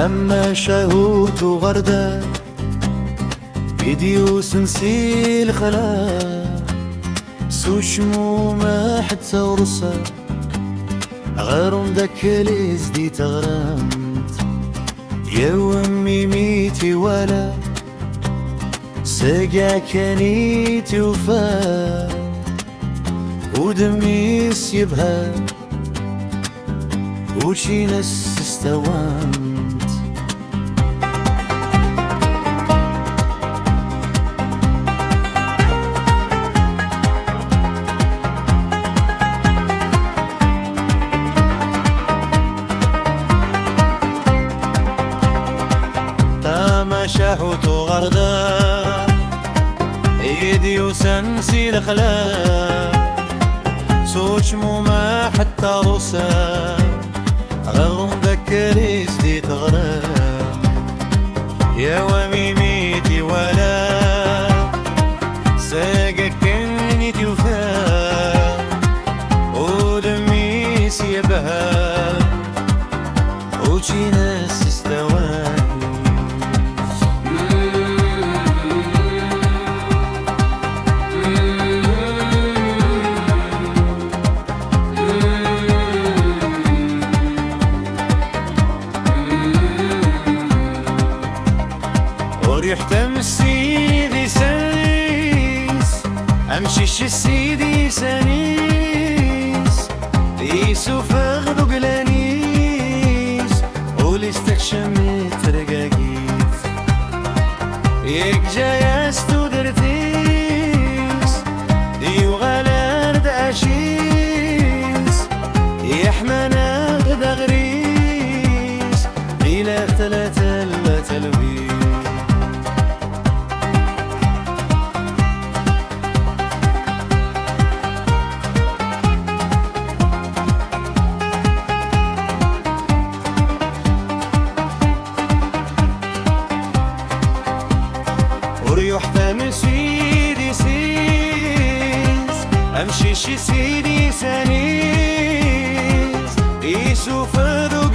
تم شهوت غردة فيديو سنسيل خلا سوشمو ما حتى ورصة غيرهم داك اللي زدي تغرمت يا ومي ميتي ولا ساقع كانيتي وفا ودمي سيبها وشي ناس استوانت تاما شاحوت غردا ايدي وسنسي الخلاق سوش مو ما حتى روسا غيرهم ذكري زديت غرام يا وميميتي ولا ساقك كنيتي وفا ودمي سيبها وشي ناس استواني وريحة سيدي سانيس امشي سيدي سانيس يوسف اخذو قلانيس وليستكشمت رقاقيت يك جايستو درتيس ديو غالر داشيس يحمنا دغريس إلى ثلاثة تلبيس وريح تم سيدي سيس امشي سيدي سانيس يوسف ذو